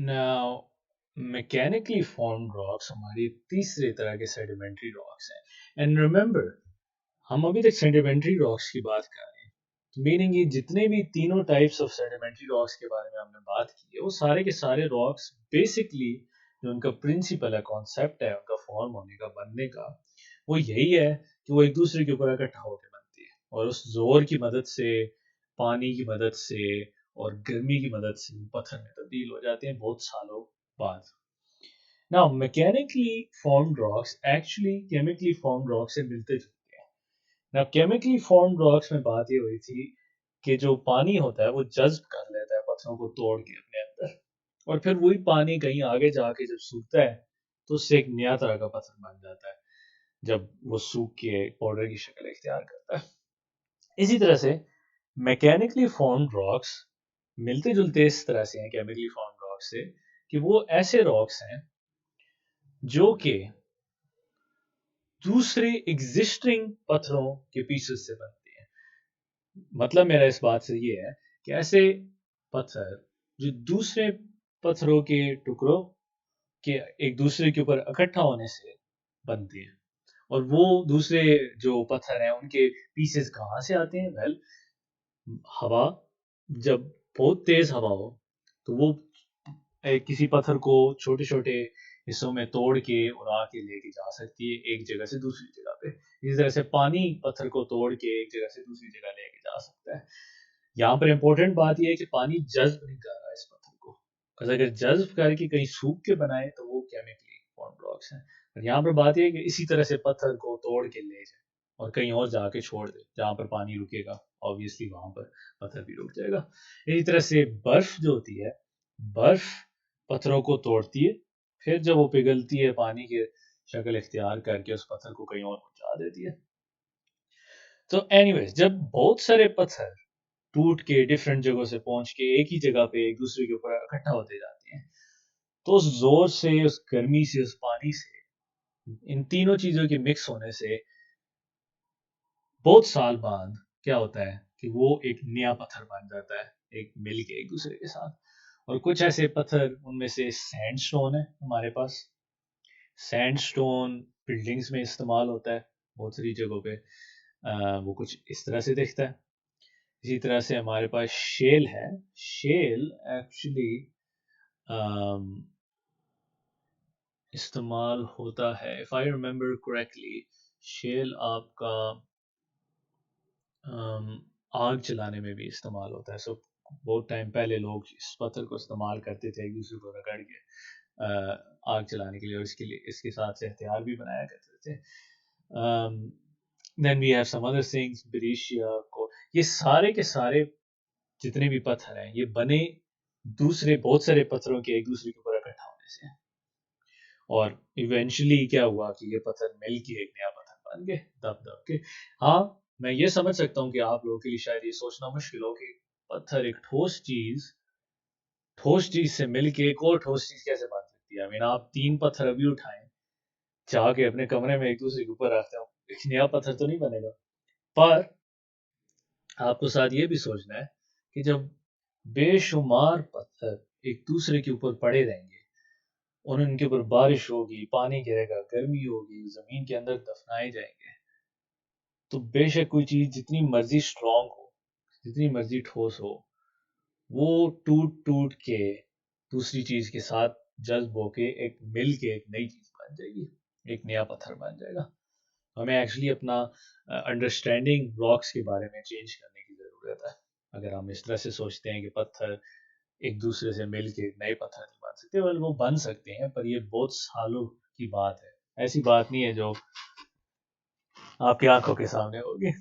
Now mechanically formed rocks हमारी तीसरे तरह के सेडिमेंट्री रॉक्स हैं। एंड रिमेंबर, हम अभी तक सेडिमेंट्री रॉक्स की बात कर रहे हैं, तो मीनिंग ये जितने भी तीनों टाइप्स ऑफ सेडिमेंट्री रॉक्स के बारे में हमने बात की है, वो सारे के सारे रॉक्स बेसिकली जो उनका प्रिंसिपल है, कॉन्सेप्ट है उनका फॉर्म होने का, बनने का, वो यही है कि वो एक दूसरे के ऊपर इकट्ठा होकर बनती है और उस जोर की मदद से, पानी की मदद से और गर्मी की मदद से पत्थर में तब्दील हो जाते हैं बहुत सालों बाद। Now, mechanically formed rocks actually chemically formed rocks से मिलते जुलते हैं। Now, chemically formed rocks में बात ये हुई थी कि जो पानी होता है वो जज्ब कर लेता है पत्थरों को तोड़ के अपने अंदर, और फिर वही पानी कहीं आगे जाके जब सूखता है तो उससे एक नया तरह का पत्थर बन जाता है जब वो सूख के पाउडर की शक्ल इख्तियार करता है। इसी तरह से मैकेनिकली फॉर्म्ड रॉक्स मिलते जुलते इस तरह से हैं केमिकली फॉर्म्ड रॉक्स से कि वो ऐसे रॉक्स हैं जो कि दूसरे एग्जिस्टिंग पत्थरों के पीसेस से बनते हैं। मतलब मेरा इस बात से ये है कि ऐसे पत्थर जो दूसरे पत्थरों के टुकड़ों के एक दूसरे के ऊपर इकट्ठा होने से बनते हैं, और वो दूसरे जो पत्थर हैं उनके पीसेस कहाँ से आते हैं? वेल, हवा, जब बहुत तेज हवा हो तो वो किसी पत्थर को छोटे छोटे हिस्सों में तोड़ के उड़ा के लेके जा सकती है एक जगह से दूसरी जगह पे। इसी तरह से पानी पत्थर को तोड़ के एक जगह से दूसरी जगह लेके जा सकता है। यहाँ पर इम्पोर्टेंट बात यह है कि पानी जज्ब नहीं कर रहा है इस पत्थर को, because अगर जज्ब करके कहीं सूख के बनाए तो वो केमिकली फॉर्म्ड रॉक्स हैं। और यहाँ पर बात यह है कि इसी तरह से पत्थर को तोड़ के ले जाए और कहीं और जाके छोड़ दे जहाँ पर पानी रुकेगा, ऑब्वियसली वहां पर पत्थर भी रुक जाएगा। इसी तरह से बर्फ जो होती है, बर्फ पत्थरों को तोड़ती है, फिर जब वो पिघलती है पानी की शक्ल इख्तियार करके उस पत्थर को कहीं और पहुंचा देती है। तो एनीवेज, जब बहुत सारे पत्थर टूट के डिफरेंट जगहों से पहुंच के एक ही जगह पे एक दूसरे के ऊपर इकट्ठा होते जाते हैं, तो उस जोर से, उस गर्मी से, उस पानी से, इन तीनों चीजों के मिक्स होने से बहुत साल बाद क्या होता है कि वो एक नया पत्थर बन जाता है, एक मिल के एक दूसरे के साथ। और कुछ ऐसे पत्थर, उनमें से सैंडस्टोन है हमारे पास। सैंडस्टोन बिल्डिंग्स में इस्तेमाल होता है बहुत सारी जगहों पे। वो कुछ इस तरह से दिखता है। इसी तरह से हमारे पास शेल है। शेल एक्चुअली इस्तेमाल होता है, if I remember correctly, shell आपका आग जलाने में भी इस्तेमाल होता है। सो बहुत टाइम पहले लोग इस पत्थर को इस्तेमाल करते थे एक दूसरे को रगड़ के आग जलाने के लिए, और इसके लिए इसके साथ से हथियार भी बनाया करते थे। Then we have some other things, बेरिशिया को, ये सारे के सारे जितने भी पत्थर हैं ये बने दूसरे बहुत सारे पत्थरों के एक दूसरे के ऊपर इकट्ठा होने से हैं। और इवेंचुअली क्या हुआ कि ये पत्थर मिल के एक नया पत्थर बन गए दब दब के। हाँ, मैं ये समझ सकता हूँ कि आप लोगों के लिए शायद ये सोचना मुश्किल हो कि पत्थर, एक ठोस चीज से मिल के एक और ठोस चीज कैसे बन सकती है। आई मीन, आप 3 पत्थर अभी उठाएं, जाके अपने कमरे में एक दूसरे के ऊपर रखते हो, एक नया पत्थर तो नहीं बनेगा। पर आपको साथ ये भी सोचना है कि जब बेशुमार पत्थर एक दूसरे के ऊपर पड़े रहेंगे और उनके ऊपर बारिश होगी, पानी गिरेगा, गर्मी होगी, जमीन के अंदर दफनाए जाएंगे, तो बेशक कोई चीज जितनी मर्जी स्ट्रांग हो, जितनी मर्जी ठोस हो, वो टूट टूट के दूसरी चीज के साथ जज्ब होके एक मिल के एक नई चीज बन जाएगी, एक नया पत्थर बन जाएगा। हमें एक्चुअली अपना अंडरस्टैंडिंग रॉक्स के बारे में चेंज करने की ज़रूरत है। अगर हम इस तरह से सोचते हैं कि पत्थर एक दूसरे से मिल के नए पत्थर नहीं बन सकते, वेल वो बन सकते हैं, पर ये बहुत सालों की बात है। ऐसी बात नहीं है जो आपकी आंखों के सामने होगी।